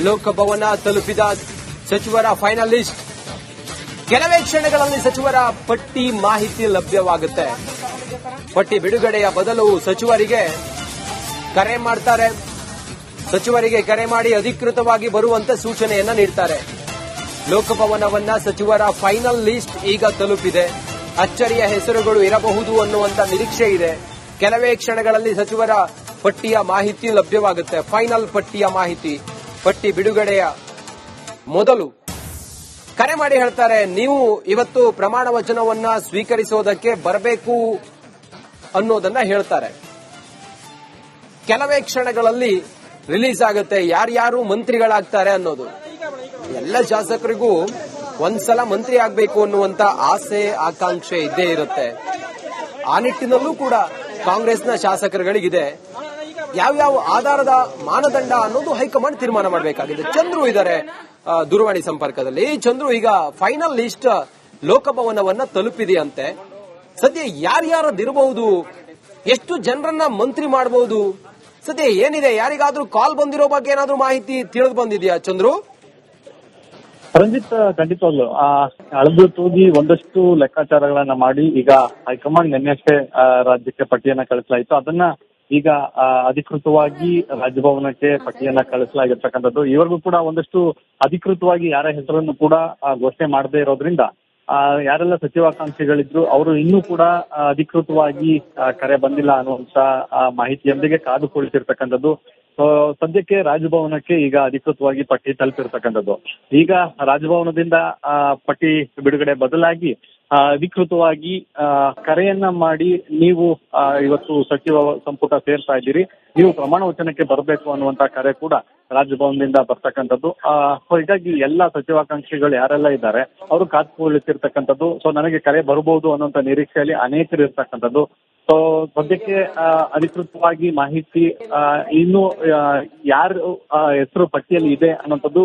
ಲೋಕಭವನ ತಲುಪಿದ ಸಚಿವರ final list. ಕೆಲವೇ ಕ್ಷಣಗಳಲ್ಲಿ ಸಚಿವರ ಪಟ್ಟಿ ಮಾಹಿತಿ ಲಭ್ಯವಾಗುತ್ತೆ. ಪಟ್ಟಿ ಬಿಡುಗಡೆಯ ಬದಲು ಸಚಿವರಿಗೆ ಕರೆ ಮಾಡ್ತಾರೆ. ಸಚಿವರಿಗೆ ಕರೆ ಮಾಡಿ ಅಧಿಕೃತವಾಗಿ ಬರುವಂತೆ ಸೂಚನೆಯನ್ನ ನೀಡ್ತಾರೆ. ಲೋಕಭವನವನ್ನ ಸಚಿವರ ಫೈನಲ್ ಲಿಸ್ಟ್ ಈಗ ತಲುಪಿದೆ. ಅಚ್ಚರಿಯ ಹೆಸರುಗಳು ಇರಬಹುದು ಅನ್ನುವಂತ ನಿರೀಕ್ಷೆ ಇದೆ. ಕೆಲವೇ ಕ್ಷಣಗಳಲ್ಲಿ ಸಚಿವರ ಪಟ್ಟಿಯ ಮಾಹಿತಿ ಲಭ್ಯವಾಗುತ್ತೆ. ಫೈನಲ್ ಪಟ್ಟಿಯ ಮಾಹಿತಿ. ಪಟ್ಟಿ ಬಿಡುಗಡೆಯ ಮೊದಲು ಕರೆ ಮಾಡಿ ಹೇಳ್ತಾರೆ, ನೀವು ಇವತ್ತು ಪ್ರಮಾಣ ವಚನವನ್ನ ಸ್ವೀಕರಿಸೋದಕ್ಕೆ ಬರಬೇಕು ಅನ್ನೋದನ್ನ ಹೇಳ್ತಾರೆ. ಕೆಲವೇ ಕ್ಷಣಗಳಲ್ಲಿ ರಿಲೀಸ್ ಆಗುತ್ತೆ ಯಾರ್ಯಾರು ಮಂತ್ರಿಗಳಾಗ್ತಾರೆ ಅನ್ನೋದು. ಎಲ್ಲ ಶಾಸಕರಿಗೂ ಒಂದ್ಸಲ ಮಂತ್ರಿ ಆಗಬೇಕು ಅನ್ನುವಂತ ಆಸೆ ಆಕಾಂಕ್ಷೆ ಇದ್ದೇ ಇರುತ್ತೆ. ಆ ನಿಟ್ಟಿನಲ್ಲೂ ಕೂಡ ಕಾಂಗ್ರೆಸ್ನ ಶಾಸಕರುಗಳಿಗಿದೆ. ಯಾವ್ಯಾವ ಆಧಾರದ ಮಾನದಂಡ ಅನ್ನೋದು ಹೈಕಮಾಂಡ್ ತೀರ್ಮಾನ ಮಾಡಬೇಕಾಗಿದೆ. ಚಂದ್ರು ಇದ್ದಾರೆ ದೂರವಾಣಿ ಸಂಪರ್ಕದಲ್ಲಿ. ಚಂದ್ರು, ಈಗ ಫೈನಲ್ ಲಿಸ್ಟ್ ಲೋಕಭವನವನ್ನ ತಲುಪಿದೆಯಂತೆ. ಸದ್ಯ ಯಾರ್ಯಾರದಿರಬಹುದು, ಎಷ್ಟು ಜನರನ್ನ ಮಂತ್ರಿ ಮಾಡಬಹುದು, ಸದ್ಯ ಏನಿದೆ, ಯಾರಿಗಾದ್ರೂ ಕಾಲ್ ಬಂದಿರೋ ಬಗ್ಗೆ ಏನಾದ್ರೂ ಮಾಹಿತಿ ತಿಳಿದು ಬಂದಿದೆಯಾ ಚಂದ್ರು? ರಂಜಿತ್, ಖಂಡಿತವಾಗ್ಲು ಅಳದು ತೂಗಿ ಒಂದಷ್ಟು ಲೆಕ್ಕಾಚಾರಗಳನ್ನ ಮಾಡಿ ಈಗ ಹೈಕಮಾಂಡ್ ನಿನ್ನೆಷ್ಟೇ ರಾಜ್ಯಕ್ಕೆ ಪಟ್ಟಿಯನ್ನ ಕಳಿಸಲಾಯಿತು. ಅದನ್ನ ಈಗ ಅಧಿಕೃತವಾಗಿ ರಾಜಭವನಕ್ಕೆ ಪಟ್ಟಿಯನ್ನ ಕಳಿಸಲಾಗಿರ್ತಕ್ಕಂಥದ್ದು. ಇವರಿಗೂ ಕೂಡ ಒಂದಷ್ಟು ಅಧಿಕೃತವಾಗಿ ಯಾರ ಹೆಸರನ್ನು ಕೂಡ ಘೋಷಣೆ ಮಾಡದೇ ಇರೋದ್ರಿಂದ ಯಾರೆಲ್ಲ ಸಚಿವಾಕಾಂಕ್ಷಿಗಳಿದ್ರು ಅವರು ಇನ್ನೂ ಕೂಡ ಅಧಿಕೃತವಾಗಿ ಕರೆ ಬಂದಿಲ್ಲ ಅನ್ನುವಂತ ಮಾಹಿತಿಯೊಂದಿಗೆ ಕಾದು ಕುಳಿತಿರ್ತಕ್ಕಂಥದ್ದು. ಸದ್ಯಕ್ಕೆ ರಾಜಭವನಕ್ಕೆ ಈಗ ಅಧಿಕೃತವಾಗಿ ಪಟ್ಟಿ ತಲುಪಿರ್ತಕ್ಕಂಥದ್ದು. ಈಗ ರಾಜಭವನದಿಂದ ಪಟ್ಟಿ ಬಿಡುಗಡೆ ಬದಲಾಗಿ ಅಧಿಕೃತವಾಗಿ ಕರೆಯನ್ನ ಮಾಡಿ ನೀವು ಇವತ್ತು ಸಚಿವ ಸಂಪುಟ ಸೇರ್ತಾ ಇದ್ದೀರಿ, ನೀವು ಪ್ರಮಾಣ ವಚನಕ್ಕೆ ಬರಬೇಕು ಅನ್ನುವಂತ ಕರೆ ಕೂಡ ರಾಜಭವನದಿಂದ ಬರ್ತಕ್ಕಂಥದ್ದು. ಹೀಗಾಗಿ ಎಲ್ಲ ಸಚಿವಾಕಾಂಕ್ಷಿಗಳು ಯಾರೆಲ್ಲ ಇದ್ದಾರೆ ಅವರು ಕಾತ್ಕೊಳ್ಳುತ್ತಿರ್ತಕ್ಕಂಥದ್ದು. ಸೊ ನನಗೆ ಕರೆ ಬರಬಹುದು ಅನ್ನುವಂತ ನಿರೀಕ್ಷೆಯಲ್ಲಿ ಅನೇಕರು ಇರ್ತಕ್ಕಂಥದ್ದು. ಸೊ ಸದ್ಯಕ್ಕೆ ಅಧಿಕೃತವಾಗಿ ಮಾಹಿತಿ ಇನ್ನು ಯಾರು ಹೆಸರು ಪಟ್ಟಿಯಲ್ಲಿ ಇದೆ ಅನ್ನೋಂಥದ್ದು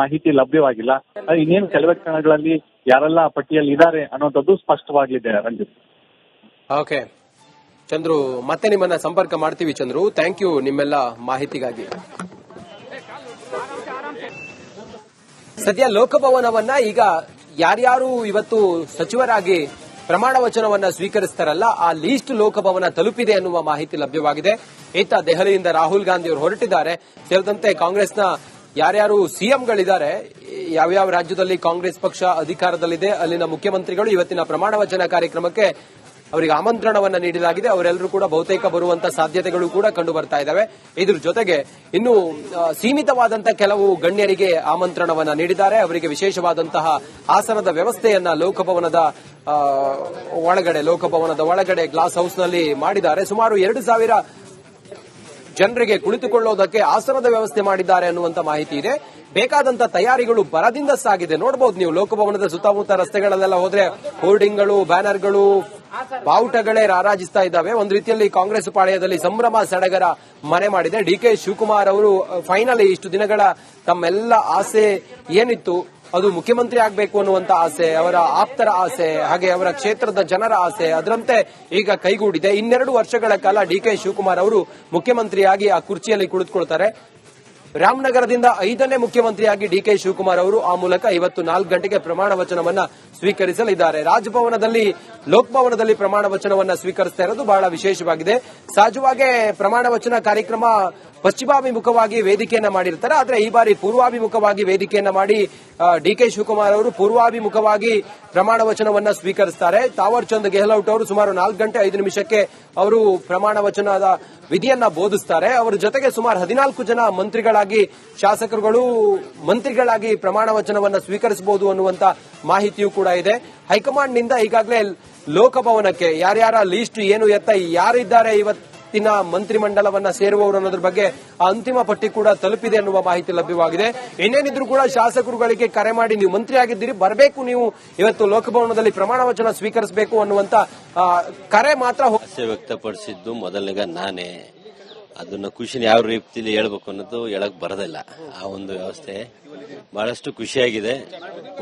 ಮಾಹಿತಿ ಲಭ್ಯವಾಗಿಲ್ಲ. ಇನ್ನೇನು ಕೆಲವೇ ಕ್ಷಣಗಳಲ್ಲಿ ಯಾರೆಲ್ಲ ಪಟ್ಟಿಯಲ್ಲಿ ಇದ್ದಾರೆ ಅನ್ನೋಂಥದ್ದು ಸ್ಪಷ್ಟವಾಗಲಿದೆ. ರಂಜಿತ್, ಓಕೆ ಚಂದ್ರು, ಮತ್ತೆ ನಿಮ್ಮನ್ನ ಸಂಪರ್ಕ ಮಾಡ್ತೀವಿ ಚಂದ್ರು. ಥ್ಯಾಂಕ್ ಯು ನಿಮ್ಮೆಲ್ಲ ಮಾಹಿತಿಗಾಗಿ. ಸದ್ಯ ಲೋಕಭವನವನ್ನ ಈಗ ಯಾರ್ಯಾರು ಇವತ್ತು ಸಚಿವರಾಗಿ ಪ್ರಮಾಣ ವಚನವನ್ನ ಸ್ವೀಕರಿಸ್ತಾರಲ್ಲ, ಆ ಲೀಸ್ಟ್ ಲೋಕಭವನ ತಲುಪಿದೆ ಅನ್ನುವ ಮಾಹಿತಿ ಲಭ್ಯವಾಗಿದೆ. ಇತ್ತ ದೆಹಲಿಯಿಂದ ರಾಹುಲ್ ಗಾಂಧಿ ಅವರು ಹೊರಟಿದ್ದಾರೆ. ಸೇರಿದಂತೆ ಕಾಂಗ್ರೆಸ್ನ ಯಾರ್ಯಾರು ಸಿಎಂಗಳಿದ್ದಾರೆ, ಯಾವ್ಯಾವ ರಾಜ್ಯದಲ್ಲಿ ಕಾಂಗ್ರೆಸ್ ಪಕ್ಷ ಅಧಿಕಾರದಲ್ಲಿದೆ ಅಲ್ಲಿನ ಮುಖ್ಯಮಂತ್ರಿಗಳು ಇವತ್ತಿನ ಪ್ರಮಾಣ ವಚನ ಕಾರ್ಯಕ್ರಮಕ್ಕೆ ಅವರಿಗೆ ಆಮಂತ್ರಣವನ್ನ ನೀಡಲಾಗಿದೆ. ಅವರೆಲ್ಲರೂ ಕೂಡ ಬಹುತೇಕ ಬರುವಂತ ಸಾಧ್ಯತೆಗಳು ಕೂಡ ಕಂಡು ಬರ್ತಾ ಇದ್ದಾವೆ. ಇದ್ರ ಜೊತೆಗೆ ಇನ್ನು ಸೀಮಿತವಾದಂತಹ ಕೆಲವು ಗಣ್ಯರಿಗೆ ಆಮಂತ್ರಣವನ್ನ ನೀಡಿದ್ದಾರೆ. ಅವರಿಗೆ ವಿಶೇಷವಾದಂತಹ ಆಸನದ ವ್ಯವಸ್ಥೆಯನ್ನ ಲೋಕಭವನದ ಒಳಗಡೆ ಗ್ಲಾಸ್ ಹೌಸ್ನಲ್ಲಿ ಮಾಡಿದ್ದಾರೆ. ಸುಮಾರು 2,000 ಜನರಿಗೆ ಕುಳಿತುಕೊಳ್ಳೋದಕ್ಕೆ ಆಸನದ ವ್ಯವಸ್ಥೆ ಮಾಡಿದ್ದಾರೆ ಅನ್ನುವಂತ ಮಾಹಿತಿ ಇದೆ. ಬೇಕಾದಂತ ತಯಾರಿಗಳು ಭರದಿಂದ ಸಾಗಿದೆ. ನೋಡಬಹುದು ನೀವು ಲೋಕಭವನದ ಸುತ್ತಮುತ್ತ ರಸ್ತೆಗಳಲ್ಲೆಲ್ಲ ಹೋದ್ರೆ ಹೋರ್ಡಿಂಗ್ಗಳು, ಬ್ಯಾನರ್ಗಳು, ಬಾವುಟಗಳೇ ರಾರಾಜಿಸ್ತಾ ಇದ್ದಾವೆ. ಒಂದು ರೀತಿಯಲ್ಲಿ ಕಾಂಗ್ರೆಸ್ ಪಾಳೆಯದಲ್ಲಿ ಸಂಭ್ರಮ ಸಡಗರ ಮನೆ ಮಾಡಿದೆ. ಡಿಕೆ ಶಿವಕುಮಾರ್ ಅವರು ಫೈನಲಿ ಇಷ್ಟು ದಿನಗಳ ತಮ್ಮೆಲ್ಲ ಆಸೆ ಏನಿತ್ತು ಅದು ಮುಖ್ಯಮಂತ್ರಿ ಆಗಬೇಕು ಅನ್ನುವಂತ ಆಸೆ, ಅವರ ಆಪ್ತರ ಆಸೆ, ಹಾಗೆ ಅವರ ಕ್ಷೇತ್ರದ ಜನರ ಆಸೆ, ಅದರಂತೆ ಈಗ ಕೈಗೂಡಿದೆ. 2 ವರ್ಷಗಳ ಕಾಲ ಡಿಕೆ ಶಿವಕುಮಾರ್ ಅವರು ಮುಖ್ಯಮಂತ್ರಿಯಾಗಿ ಆ ಕುರ್ಚಿಯಲ್ಲಿ ಕುಳಿತುಕೊಳ್ತಾರೆ. ರಾಮನಗರದಿಂದ 5ನೇ ಮುಖ್ಯಮಂತ್ರಿಯಾಗಿ ಡಿಕೆ ಶಿವಕುಮಾರ್ ಅವರು ಆ ಮೂಲಕ ಇವತ್ತು 4 ಗಂಟೆಗೆ ಪ್ರಮಾಣ ವಚನವನ್ನ ಸ್ವೀಕರಿಸಲಿದ್ದಾರೆ. ರಾಜಭವನದಲ್ಲಿ ಲೋಕಭವನದಲ್ಲಿ ಪ್ರಮಾಣ ವಚನವನ್ನ ಸ್ವೀಕರಿಸ್ತಾ ಇರೋದು ಬಹಳ ವಿಶೇಷವಾಗಿದೆ. ಸಹಜವಾಗಿ ಪ್ರಮಾಣ ವಚನ ಕಾರ್ಯಕ್ರಮ ಪಶ್ಚಿಮಾಭಿಮುಖವಾಗಿ ವೇದಿಕೆಯನ್ನ ಮಾಡಿರ್ತಾರೆ. ಆದ್ರೆ ಈ ಬಾರಿ ಪೂರ್ವಾಭಿಮುಖವಾಗಿ ವೇದಿಕೆಯನ್ನ ಮಾಡಿ ಡಿಕೆ ಶಿವಕುಮಾರ್ ಅವರು ಪೂರ್ವಾಭಿಮುಖವಾಗಿ ಪ್ರಮಾಣ ವಚನವನ್ನ ಸ್ವೀಕರಿಸುತ್ತಾರೆ. ತಾವರ್ ಚಂದ್ ಗೆಹ್ಲೋಟ್ ಅವರು ಸುಮಾರು 4 ಗಂಟೆ 5 ನಿಮಿಷಕ್ಕೆ ಅವರು ಪ್ರಮಾಣ ವಚನದ ವಿಧಿಯನ್ನ ಬೋಧಿಸುತ್ತಾರೆ. ಅವರ ಜೊತೆಗೆ ಸುಮಾರು 14 ಜನ ಮಂತ್ರಿಗಳಾಗಿ, ಶಾಸಕರುಗಳು ಮಂತ್ರಿಗಳಾಗಿ ಪ್ರಮಾಣ ವಚನವನ್ನ ಸ್ವೀಕರಿಸಬಹುದು ಅನ್ನುವಂತ ಮಾಹಿತಿಯೂ ಕೂಡ ಇದೆ. ಹೈಕಮಾಂಡ್ ನಿಂದ ಈಗಾಗಲೇ ಲೋಕಭವನಕ್ಕೆ ಯಾರ್ಯಾರ ಲೀಸ್ಟ್ ಏನು ಎತ್ತ ಯಾರಿದ್ದಾರೆ ಇವತ್ತಿನ ಮಂತ್ರಿಮಂಡಲವನ್ನ ಸೇರುವವರು ಅನ್ನೋದ್ರ ಬಗ್ಗೆ ಅಂತಿಮ ಪಟ್ಟಿ ಕೂಡ ತಲುಪಿದೆ ಅನ್ನುವ ಮಾಹಿತಿ ಲಭ್ಯವಾಗಿದೆ. ಇನ್ನೇನಿದ್ರು ಕೂಡ ಶಾಸಕರುಗಳಿಗೆ ಕರೆ ಮಾಡಿ ನೀವು ಮಂತ್ರಿ ಆಗಿದ್ದೀರಿ, ಬರಬೇಕು, ನೀವು ಇವತ್ತು ಲೋಕಭವನದಲ್ಲಿ ಪ್ರಮಾಣ ವಚನ ಸ್ವೀಕರಿಸಬೇಕು ಅನ್ನುವಂತ ಕರೆ ಮಾತ್ರ ವ್ಯಕ್ತಪಡಿಸಿದ್ದು ಮೊದಲನೇಗ ನಾನೇ. ಅದನ್ನ ಖುಷಿನ ಯಾವ ರೀತಿಯಲ್ಲಿ ಹೇಳ್ಬೇಕು ಅನ್ನೋದು ಹೇಳಕ್ ಬರೋದಿಲ್ಲ. ಆ ಒಂದು ವ್ಯವಸ್ಥೆ ಬಹಳಷ್ಟು ಖುಷಿಯಾಗಿದೆ.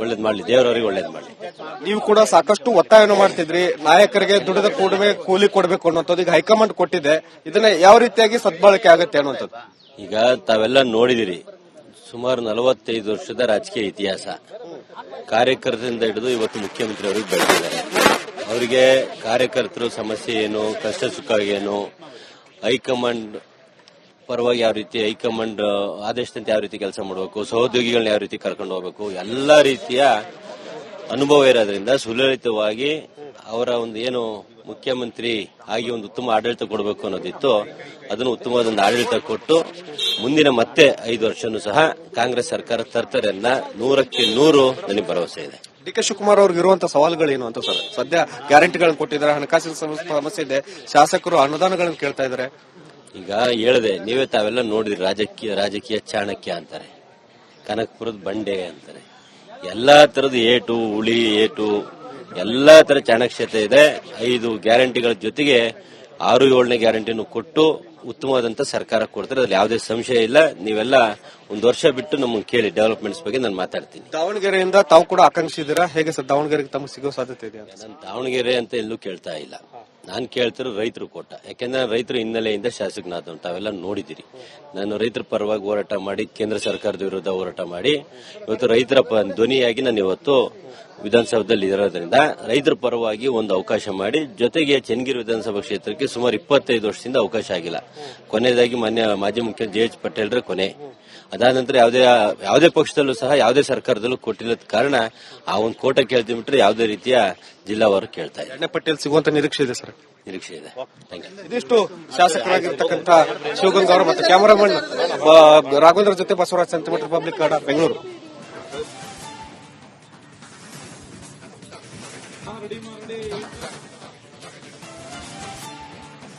ಒಳ್ಳೇದ್ ಮಾಡ್ಲಿ, ದೇವರವರಿಗೆ ಒಳ್ಳೇದ್ ಮಾಡ್ಲಿ. ನೀವು ಕೂಡ ಸಾಕಷ್ಟು ಒತ್ತಾಯವನ್ನು ಮಾಡ್ತಿದ್ರಿ, ನಾಯಕರಿಗೆ ದುಡಿದ ಕೂಲಿ ಕೊಡಬೇಕು ಅನ್ನೋಂಥದ್ದು ಈಗ ಹೈಕಮಾಂಡ್ ಕೊಟ್ಟಿದೆ. ಇದನ್ನ ಯಾವ ರೀತಿಯಾಗಿ ಸದ್ಬಳಕೆ ಆಗುತ್ತೆ ಅನ್ನುವಂಥದ್ದು ಈಗ ತಾವೆಲ್ಲ ನೋಡಿದಿರಿ. ಸುಮಾರು 45 ವರ್ಷದ ರಾಜಕೀಯ ಇತಿಹಾಸ. ಕಾರ್ಯಕರ್ತರಿಂದ ಹಿಡಿದು ಇವತ್ತು ಮುಖ್ಯಮಂತ್ರಿ ಅವರಿಗೆ ಬೆಳೆದಿದ್ದಾರೆ. ಅವರಿಗೆ ಕಾರ್ಯಕರ್ತರು ಸಮಸ್ಯೆ ಏನು, ಕಷ್ಟ ಸುಖ ಏನು, ಹೈಕಮಾಂಡ್ ಪರವಾಗಿ ಯಾವ ರೀತಿ, ಹೈಕಮಾಂಡ್ ಆದೇಶದಂತೆ ಯಾವ ರೀತಿ ಕೆಲಸ ಮಾಡಬೇಕು, ಸಹೋದ್ಯೋಗಿಗಳನ್ನ ಯಾವ ರೀತಿ ಕರ್ಕೊಂಡು ಹೋಗಬೇಕು, ಎಲ್ಲಾ ರೀತಿಯ ಅನುಭವ ಇರೋದ್ರಿಂದ ಸುಲಲಿತವಾಗಿ ಅವರ ಒಂದು ಏನು ಮುಖ್ಯಮಂತ್ರಿ ಆಗಿ ಒಂದು ಉತ್ತಮ ಆಡಳಿತ ಕೊಡಬೇಕು ಅನ್ನೋದಿತ್ತು, ಅದನ್ನು ಉತ್ತಮವಾದ ಒಂದು ಆಡಳಿತ ಕೊಟ್ಟು ಮುಂದಿನ ಮತ್ತೆ 5 ವರ್ಷನೂ ಸಹ ಕಾಂಗ್ರೆಸ್ ಸರ್ಕಾರ ತರ್ತಾರೆ ಅನ್ನ 100ಕ್ಕೆ 100 ನನಗೆ ಭರವಸೆ ಇದೆ. ಡಿ ಕೆ ಶಿವಕುಮಾರ್ ಅವ್ರಿಗೆ ಇರುವಂತಹ ಸವಾಲುಗಳೇನು ಅಂತ ಸರ್? ಸದ್ಯ ಗ್ಯಾರಂಟಿಗಳನ್ನು ಕೊಟ್ಟಿದ್ದಾರೆ, ಹಣಕಾಸಿನ ಸಮಸ್ಯೆ ಇದೆ, ಶಾಸಕರು ಅನುದಾನಗಳನ್ನು ಕೇಳ್ತಾ ಇದ್ದಾರೆ. ಈಗ ಹೇಳಿದೆ, ನೀವೇ ತಾವೆಲ್ಲ ನೋಡಿದ್ರಿ, ರಾಜಕೀಯ ಚಾಣಕ್ಯ ಅಂತಾರೆ, ಕನಕಪುರದ ಬಂಡೆ ಅಂತಾರೆ, ಎಲ್ಲಾ ತರದ ಏಟು ಉಳಿ ಏಟು ಎಲ್ಲಾ ತರ ಚಾಣಕ್ಷತೆ ಇದೆ. 5 ಗ್ಯಾರಂಟಿಗಳ ಜೊತೆಗೆ 6-7ನೇ ಗ್ಯಾರಂಟಿನೂ ಕೊಟ್ಟು ಉತ್ತಮವಾದಂತ ಸರ್ಕಾರ ಕೊಡ್ತಾರೆ, ಅದ್ರಲ್ಲಿ ಯಾವುದೇ ಸಂಶಯ ಇಲ್ಲ. ನೀವೆಲ್ಲ ಒಂದು ವರ್ಷ ಬಿಟ್ಟು ನಮ್ಮನ್ನು ಕೇಳಿ, ಡೆವಲಪ್ಮೆಂಟ್ಸ್ ಬಗ್ಗೆ ನಾನು ಮಾತಾಡ್ತೀನಿ. ದಾವಣಗೆರೆಯಿಂದ ತಾವು ಕೂಡ ಆಕಾಂಕ್ಷಿ ಇದ್ದೀರಾ, ಹೇಗೆ ಸರ್ ದಾವಣಗೆರೆಗೆ ತಮಗೆ ಸಿಗೋ ಸಾಧ್ಯತೆ ಇದೆ? ನಾನು ದಾವಣಗೆರೆ ಅಂತ ಎಲ್ಲೂ ಕೇಳ್ತಾ ಇಲ್ಲ, ನಾನು ಕೇಳ್ತಿರೋ ರೈತರು ಕೋಟ. ಯಾಕೆಂದ್ರೆ ರೈತರ ಹಿನ್ನೆಲೆಯಿಂದ ಶಾಸಕನಾದ ತಾವೆಲ್ಲ ನೋಡಿದಿರಿ. ನಾನು ರೈತರ ಪರವಾಗಿ ಹೋರಾಟ ಮಾಡಿ, ಕೇಂದ್ರ ಸರ್ಕಾರದ ವಿರುದ್ಧ ಹೋರಾಟ ಮಾಡಿ, ಇವತ್ತು ರೈತರ ಧ್ವನಿಯಾಗಿ ನಾನು ಇವತ್ತು ವಿಧಾನಸೌಧದಲ್ಲಿ ಇರೋದ್ರಿಂದ ರೈತರ ಪರವಾಗಿ ಒಂದು ಅವಕಾಶ ಮಾಡಿ, ಜೊತೆಗೆ ಚನ್ನಗಿರಿ ವಿಧಾನಸಭಾ ಕ್ಷೇತ್ರಕ್ಕೆ ಸುಮಾರು 25 ವರ್ಷದಿಂದ ಅವಕಾಶ ಆಗಿಲ್ಲ. ಕೊನೆಯದಾಗಿ ಮಾಜಿ ಮುಖ್ಯಮಂತ್ರಿ ಜೆ ಎಚ್ ಪಟೇಲ್ರ ಕೊನೆ. ಅದಾದ ನಂತರ ಯಾವುದೇ ಪಕ್ಷದಲ್ಲೂ ಸಹ ಯಾವುದೇ ಸರ್ಕಾರದಲ್ಲೂ ಕೊಟ್ಟಿಲ್ಲದ ಕಾರಣ ಆ ಒಂದು ಕೋಟ ಕೇಳ್ತೀವಿ ಬಿಟ್ರೆ ಯಾವುದೇ ರೀತಿಯ ಜಿಲ್ಲಾವಾರು ಕೇಳ್ತಾ ಇದೆ. ಪಟೇಲ್ ಸಿಗುವಂತ ನಿರೀಕ್ಷೆ ಇದೆ ಸರ್? ನಿರೀಕ್ಷೆ ಇದೆ. ಇದಿಷ್ಟು ಶಾಸಕರಾಗಿರ್ತಕ್ಕಂಥ ಶಿವಗಂಗಾ ಅವರು ಮತ್ತು ಕ್ಯಾಮರಾಮನ್ ರಾಘವೇಂದ್ರ ಜೊತೆ ಬಸವರಾಜ್ ಸೆಂಟಿಮೀಟರ್ ಪಬ್ಲಿಕ್ ಕನ್ನಡ, ಬೆಂಗಳೂರು.